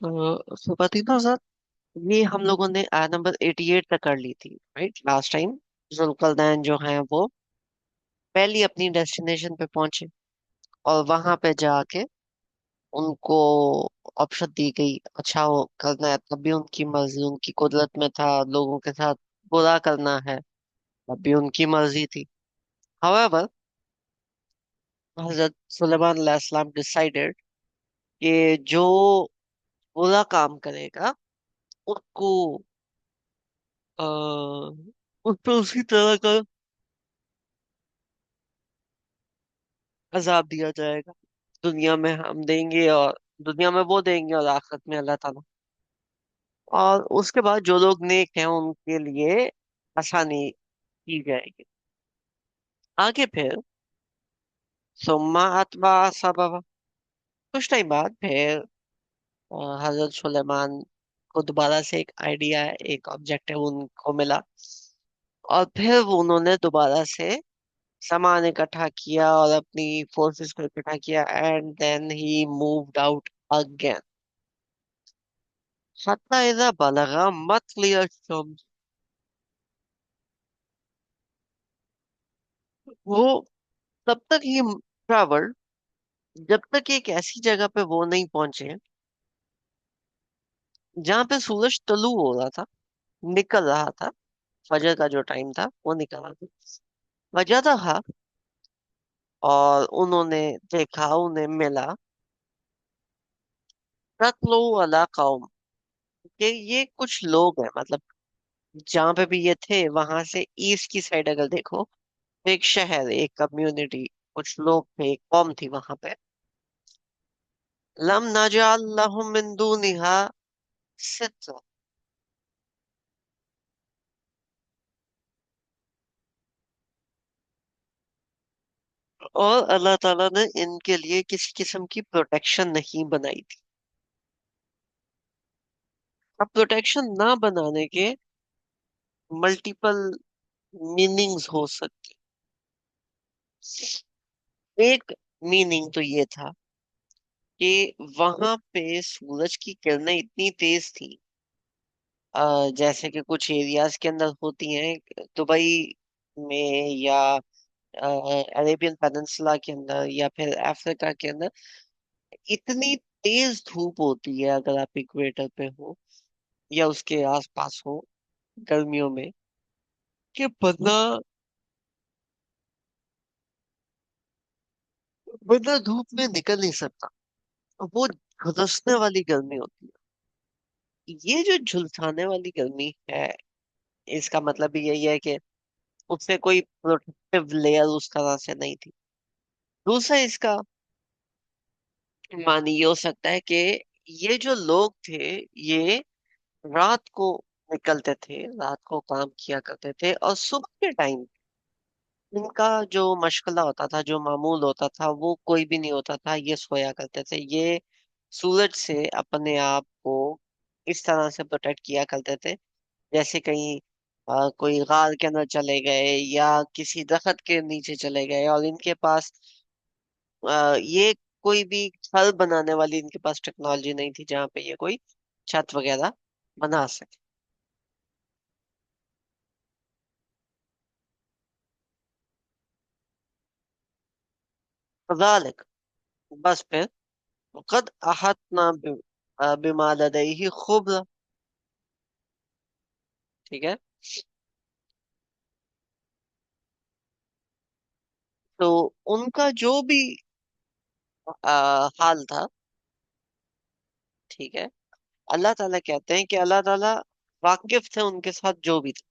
तो पतिनो सर, ये हम लोगों ने आय नंबर 88 तक कर ली थी, राइट? लास्ट टाइम जुल्करनैन जो है वो पहली अपनी डेस्टिनेशन पे पहुंचे और वहां पे जाके उनको ऑप्शन दी गई। अच्छा हो करना है तब भी उनकी मर्जी, उनकी कुदरत में था। लोगों के साथ बुरा करना है तब भी उनकी मर्जी थी। However, हजरत सुलेमान अलैहिस्सलाम डिसाइडेड कि जो बुरा काम करेगा उसको उस पे उसी तरह का अजाब दिया जाएगा। दुनिया में हम देंगे और दुनिया में वो देंगे और आखिरत में अल्लाह ताला। और उसके बाद जो लोग नेक हैं उनके लिए आसानी की जाएगी। आगे फिर सुम्मा अतबा सबबा, कुछ टाइम बाद फिर हजरत सुलेमान को दोबारा से एक आइडिया, एक ऑब्जेक्टिव उनको मिला। और फिर वो उन्होंने दोबारा से सामान इकट्ठा किया और अपनी फोर्सेस को इकट्ठा किया and then he moved out again हत्ता इज़ा बलगा मत्लिय शम्स। वो तब तक ही ट्रैवल्ड जब तक एक ऐसी जगह पे वो नहीं पहुंचे जहां पे सूरज तुलू हो रहा था, निकल रहा था। फजर का जो टाइम था वो निकल रहा था। वजह था, और उन्होंने देखा, उन्हें मिला तत्लो अला कौम, कि ये कुछ लोग हैं। मतलब जहां पे भी ये थे वहां से ईस्ट की साइड अगर देखो तो एक शहर, एक कम्युनिटी, कुछ लोग थे, एक कौम थी वहां पे। लम नजअल लहुम मिन दूनिहा सित्रा। और अल्लाह ताला ने इनके लिए किसी किस्म की प्रोटेक्शन नहीं बनाई थी। अब प्रोटेक्शन ना बनाने के मल्टीपल मीनिंग्स हो सकते। एक मीनिंग तो ये था कि वहां पे सूरज की किरणें इतनी तेज थी, जैसे कि कुछ एरियाज के अंदर होती हैं, दुबई में या अरेबियन पेनिनसुला के अंदर या फिर अफ्रीका के अंदर इतनी तेज धूप होती है अगर आप इक्वेटर पे हो या उसके आसपास हो गर्मियों में, कि बंदा बंदा धूप में निकल नहीं सकता। वो झुलसने वाली गर्मी होती है। ये जो झुलसाने वाली गर्मी है, इसका मतलब भी यही है कि उससे कोई प्रोटेक्टिव लेयर उस तरह से नहीं थी। दूसरा इसका मान ये हो सकता है कि ये जो लोग थे ये रात को निकलते थे, रात को काम किया करते थे, और सुबह के टाइम इनका जो मशगला होता था, जो मामूल होता था, वो कोई भी नहीं होता था। ये सोया करते थे। ये सूरज से अपने आप को इस तरह से प्रोटेक्ट किया करते थे जैसे कहीं कोई गार के अंदर चले गए या किसी दरख्त के नीचे चले गए, और इनके पास ये कोई भी घर बनाने वाली इनके पास टेक्नोलॉजी नहीं थी जहाँ पे ये कोई छत वगैरह बना सके। फ़ज़ालिक, बस फिर कद अहतना बिमा लदैहि खुब्र। ठीक है, तो उनका जो भी हाल था, ठीक है, अल्लाह ताला कहते हैं कि अल्लाह ताला वाकिफ थे उनके साथ जो भी था।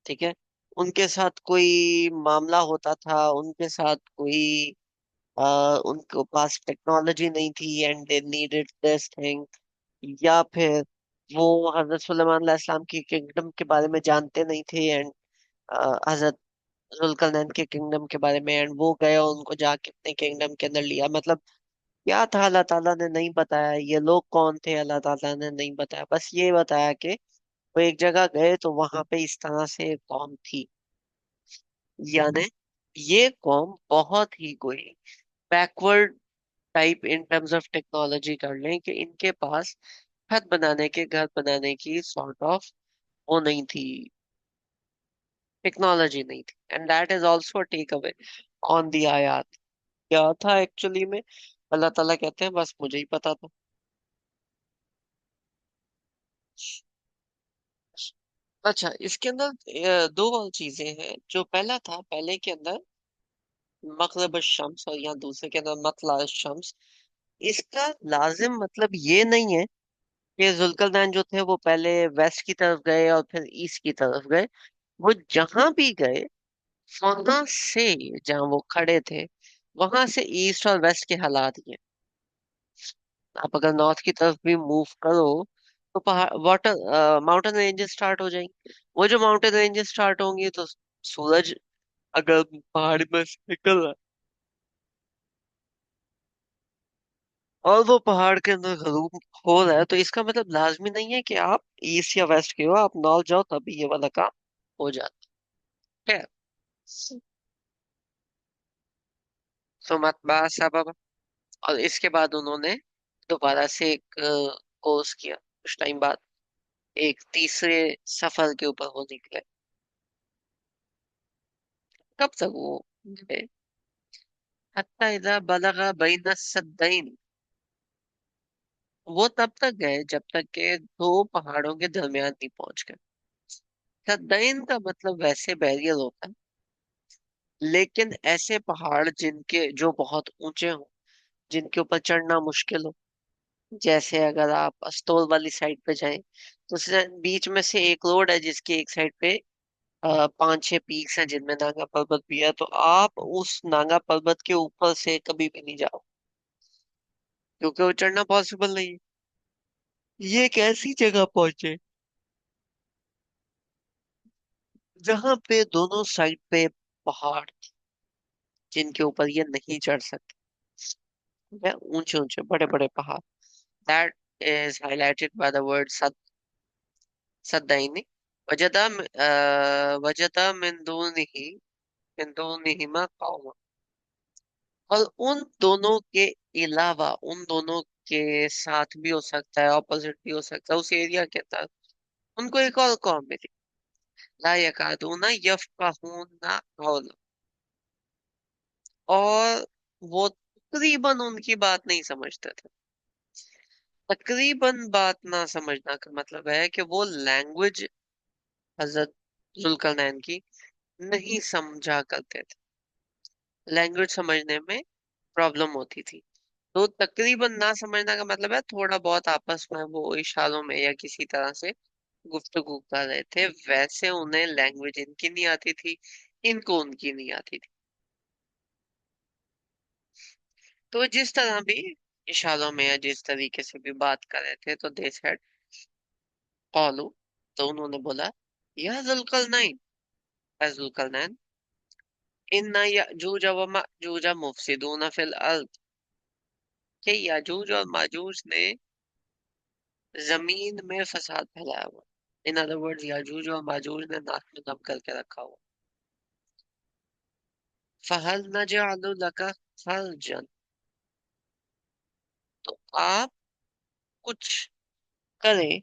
ठीक है, उनके साथ कोई मामला होता था, उनके साथ कोई उनके पास टेक्नोलॉजी नहीं थी and they needed this thing, या फिर वो हजरत सुलेमान अलैहिस्सलाम की किंगडम के बारे में जानते नहीं थे एंड हजरत जुल्करनैन के किंगडम के बारे में, एंड वो गए और उनको जाके अपने किंगडम के अंदर लिया। मतलब क्या था अल्लाह ताला ने नहीं बताया, ये लोग कौन थे अल्लाह ताला ने नहीं बताया। बस ये बताया कि वो एक जगह गए तो वहां पे इस तरह से कौम थी। यानी ये कौम बहुत ही कोई backward type in terms of technology कर लें कि इनके पास छत बनाने के घर बनाने की सॉर्ट ऑफ वो नहीं थी, टेक्नोलॉजी नहीं थी। And that is also take away on the आयात। क्या था एक्चुअली में, अल्लाह ताला कहते हैं बस मुझे ही पता था। अच्छा, इसके अंदर दो और चीजें हैं। जो पहला था, पहले के अंदर मगरिब शम्स और यहाँ दूसरे के अंदर मतला शम्स। इसका लाजिम मतलब ये नहीं है कि जुल्करनैन जो थे वो पहले वेस्ट की तरफ गए और फिर ईस्ट की तरफ गए। वो जहां भी गए, वहां से, जहां वो खड़े थे, वहां से ईस्ट और वेस्ट के हालात ये। आप अगर नॉर्थ की तरफ भी मूव करो तो पहाड़ वाटर माउंटेन रेंजेस स्टार्ट हो जाएंगी। वो जो माउंटेन रेंजेस स्टार्ट होंगी तो सूरज अगर पहाड़ में से निकल रहा है और वो पहाड़ के अंदर गरूब हो रहा है, तो इसका मतलब लाजमी नहीं है कि आप ईस्ट या वेस्ट के हो, आप नॉर्थ जाओ तभी ये वाला काम हो जाता है। तो मतबा सबब। और इसके बाद उन्होंने दोबारा से एक कोर्स किया कुछ टाइम बाद, एक तीसरे सफर के ऊपर वो निकले। कब तक वो गए? हत्ता इज़ा बलगा बैन सद्दैन। वो तब तक गए जब तक के दो पहाड़ों के दरमियान नहीं पहुंच गए। सद्दैन का मतलब वैसे बैरियर होता है, लेकिन ऐसे पहाड़ जिनके जो बहुत ऊंचे हों, जिनके ऊपर चढ़ना मुश्किल हो। जैसे अगर आप अस्तोल वाली साइड पे जाएं तो बीच में से एक रोड है जिसकी एक साइड पे पांच छह पीक्स हैं जिनमें नागा पर्वत भी है, तो आप उस नागा पर्वत के ऊपर से कभी भी नहीं जाओ, क्योंकि वो चढ़ना पॉसिबल नहीं है। ये एक ऐसी जगह पहुंचे जहां पे दोनों साइड पे पहाड़, जिनके ऊपर ये नहीं चढ़ सकते, है ऊंचे ऊंचे बड़े बड़े पहाड़। That is highlighted by the word सद्दाइनी। वजदा वजदा मिन दूनिहिमा कौमा। और उन दोनों के अलावा, उन दोनों के साथ भी हो सकता है, ऑपोजिट भी हो सकता है, उस एरिया के अंदर उनको एक और कौम मिली। ला यकादूना यफकाहूना कौला। और वो तकरीबन उनकी बात नहीं समझते थे। तकरीबन बात ना समझना का मतलब है कि वो लैंग्वेज हजरत जुल्करनैन की नहीं समझा करते थे, लैंग्वेज समझने में प्रॉब्लम होती थी। तो तकरीबन ना समझना का मतलब है थोड़ा बहुत आपस में वो इशारों में या किसी तरह से गुफ्तगू कर रहे थे, वैसे उन्हें लैंग्वेज इनकी नहीं आती थी, इनको उनकी नहीं आती थी। तो जिस तरह भी इशारों में या जिस तरीके से भी बात कर रहे थे, तो दे सेड कौलू, तो उन्होंने बोला, या जुल्करनैन, ऐ जुल्करनैन, इन्ना याजूज व माजूज मुफसिदून फिल अर्द। कि याजूज और माजूज ने जमीन में फसाद फैलाया हुआ। इन अदर वर्ड्स, याजूज और माजूज ने नाक में दम करके रखा हुआ। फहल नजअलु लका खर्जन। तो आप कुछ करें,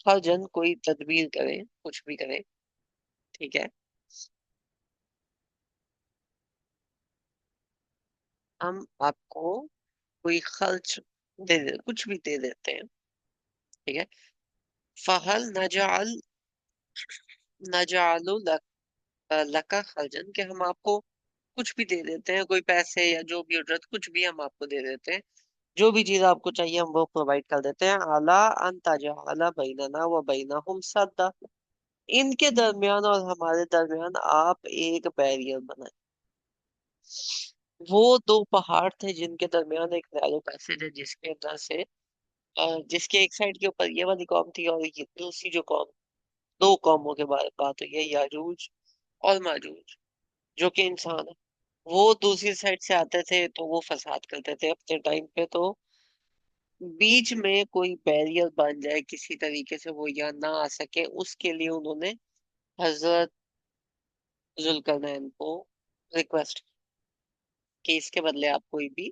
खर्जन कोई तदबीर करें, कुछ भी करें, ठीक है। हम आपको कोई खर्च कुछ भी दे देते हैं, ठीक है। फहल नजअल नजअलु लका खर्जन, के हम आपको कुछ भी दे देते हैं, कोई पैसे या जो भी उजरत कुछ भी हम आपको दे देते हैं। जो भी चीज आपको चाहिए हम वो प्रोवाइड कर देते हैं। आला अंताजा बैनना व बैनहुम सद्दा। इनके दरमियान और हमारे दरमियान आप एक बैरियर बनाए। वो दो पहाड़ थे जिनके दरमियान एक नैरो पैसेज है, जिसके अंदर से जिसके एक साइड के ऊपर ये वाली कौम थी और ये दूसरी जो कौम, दो कौमों के बारे में बात हुई है, याजूज और माजूज, जो कि इंसान है। वो दूसरी साइड से आते थे तो वो फसाद करते थे अपने टाइम पे। तो बीच में कोई बैरियर बन जाए किसी तरीके से, वो यहाँ ना आ सके, उसके लिए उन्होंने हजरत जुल्करनैन को रिक्वेस्ट कि इसके बदले आप कोई भी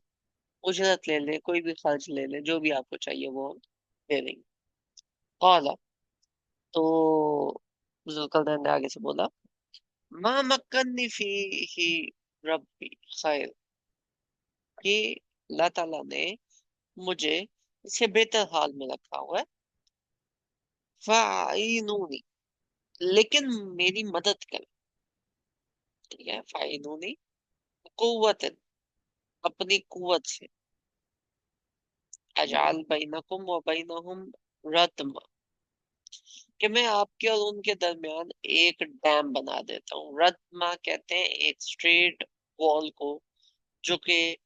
उजरत ले ले, कोई भी खर्च ले ले, जो भी आपको चाहिए वो हम दे देंगे। कौला, तो जुल्करनैन ने आगे से बोला, मा मक्कनी फी ही रब्बी खैर, कि अल्लाह ताला ने मुझे इसे बेहतर हाल में रखा हुआ है। फाइनूनी, लेकिन मेरी मदद कर। ठीक है, फाइनूनी कुव्वत, अपनी कुव्वत से, अजाल बैनकुम व बैनहुम रदमा, कि मैं आपके और उनके दरमियान एक डैम बना देता हूँ। रदमा कहते हैं एक स्ट्रेट वॉल को, जो कि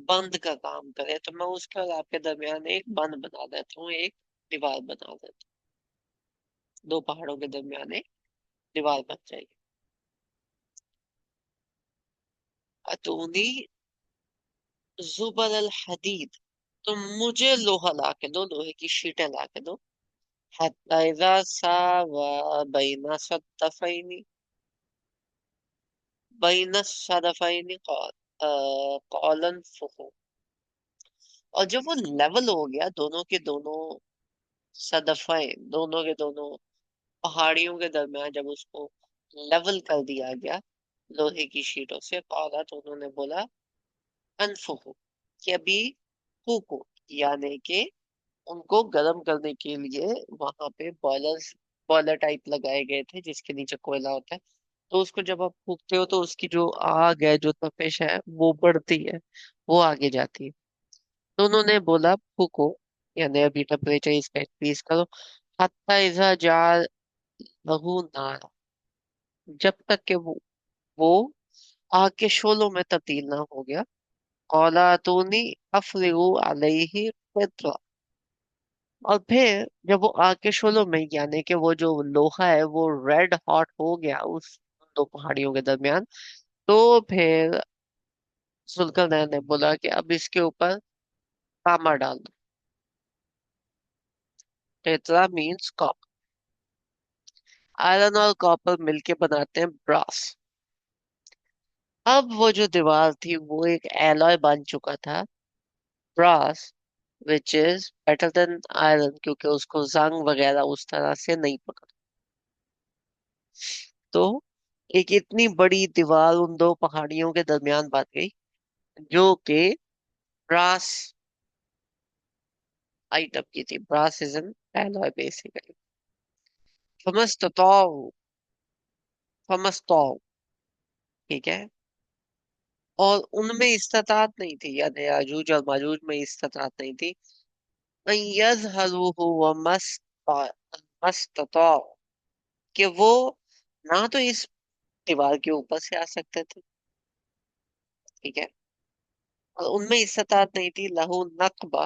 बंद का काम करे, तो मैं उसके और आपके दरमियान एक बंद बना देता हूँ, एक दीवार बना देता हूँ, दो पहाड़ों के दरमियान एक दीवार बन जाएगी। अतूनी जुबर अल हदीद, तो मुझे लोहा ला के दो, लोहे की शीटें ला के दो। हत्ता इज़ा सावा बैना सद्दफैनी, बैना सदफैनी कौलन फुहु, और जब वो लेवल हो गया दोनों के दोनों सदफाइन, दोनों के दोनों पहाड़ियों के दरमियान जब उसको लेवल कर दिया गया लोहे की शीटों से, कौला, तो उन्होंने बोला, अनफुहु, कि अभी फूको, यानी कि उनको गर्म करने के लिए वहां पे बॉयलर्स, बॉयलर टाइप लगाए गए थे जिसके नीचे कोयला होता है। तो उसको जब आप फूकते हो तो उसकी जो आग है, जो तपिश है, वो बढ़ती है, वो आगे जाती है। तो उन्होंने बोला फूको, यानी अभी टेम्परेचर इसका इंक्रीज करो। हत्ता इज़ा जाल लहू नारा, जब तक कि वो आग के शोलों में तब्दील ना हो गया। कौला तूनी अफरिगु अलैहि क़ित्रा, और फिर जब वो आग के शोलों में, यानी कि वो जो लोहा है वो रेड हॉट हो गया उस दो पहाड़ियों के दरमियान, तो फिर सुल्तान ने बोला कि अब इसके ऊपर तामा डाल दो। Tetra means copper. आयरन और कॉपर मिलके बनाते हैं ब्रास। अब वो जो दीवार थी वो एक एलॉय बन चुका था, brass, which is better than iron, क्योंकि उसको जंग वगैरह उस तरह से नहीं पकड़। तो एक इतनी बड़ी दीवार उन दो पहाड़ियों के दरमियान बन गई, जो कि ब्रास आइटम की थी। Brass is an alloy basically. फमस्तताऊ, फमस्तताऊ, ठीक है। और उनमें इस्तात नहीं थी, यानी याजूज और माजूज में इस्तात नहीं थी। यज़हरुहु व मस्तताऊ, कि वो ना तो इस दीवार के ऊपर से आ सकते थे, ठीक है, और उनमें इस्तात नहीं थी लहू नकबा,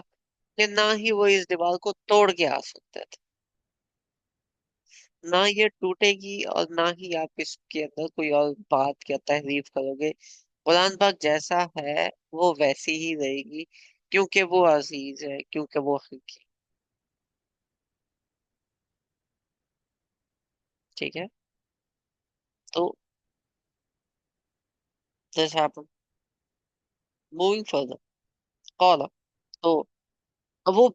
कि ना ही वो इस दीवार को तोड़ के आ सकते थे। ना ये टूटेगी और ना ही आप इसके अंदर कोई और बात या तहरीफ करोगे। कुरान पाक जैसा है वो वैसी ही रहेगी, क्योंकि वो अजीज है, क्योंकि वो हकीम। ठीक है, तो जैसे आप मूविंग फर्दर, कॉल, तो अब वो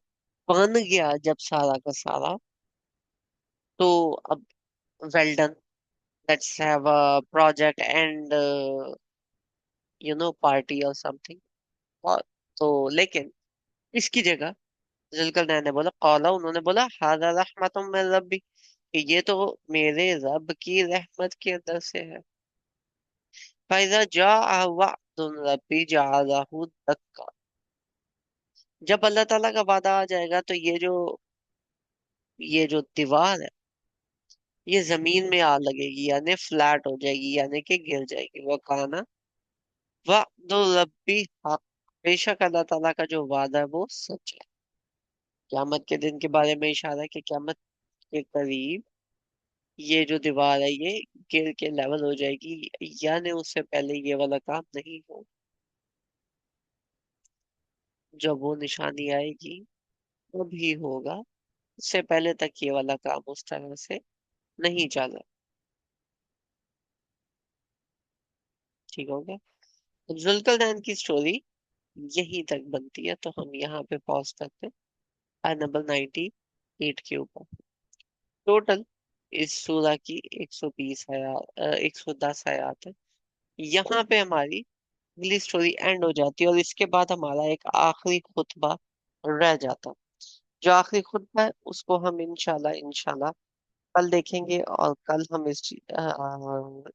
बन गया जब सारा का सारा, तो अब well done, let's have a project and party और समथिंग। और तो लेकिन इसकी जगह जुल्करनैन ने बोला, कौला, उन्होंने बोला, हादा रहमतुम मिन रब्बी, कि ये तो मेरे रब की रहमत के अंदर से है। फाइजा जा वअदुन रब्बी जअलहु दक्का, जब अल्लाह ताला का वादा आ जाएगा तो ये जो दीवार है ये जमीन में आ लगेगी, यानी फ्लैट हो जाएगी, यानी कि गिर जाएगी। वो काना वअदुर रब्बी हक, बेशक अल्लाह ताला का जो वादा है वो सच है। क्यामत के दिन के बारे में इशारा है कि क्यामत के करीब ये जो दीवार है ये गिर के लेवल हो जाएगी, यानी उससे पहले ये वाला काम नहीं हो। जब वो निशानी आएगी तभी होगा, उससे पहले तक ये वाला काम उस तरह से नहीं चला। ठीक हो गया। जुल्करनैन की स्टोरी यहीं तक बनती है, तो हम यहाँ पे पॉज करते हैं। नंबर 98 के ऊपर। टोटल इस सूरा की 120 आयात, 110 आयात है। यहाँ पे हमारी अगली स्टोरी एंड हो जाती है, और इसके बाद हमारा एक आखिरी खुतबा रह जाता है। जो आखिरी खुतबा है उसको हम इंशाल्लाह इंशाल्लाह कल देखेंगे, और कल हम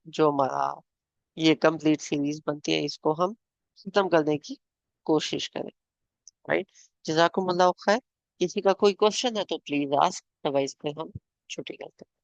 जो हमारा ये कंप्लीट सीरीज बनती है इसको हम खत्म करने की कोशिश करें। राइट। जजाकुमुल्लाह खैर। किसी का कोई क्वेश्चन है तो प्लीज आस्क, अदरवाइज फिर हम छुट्टी करते हैं।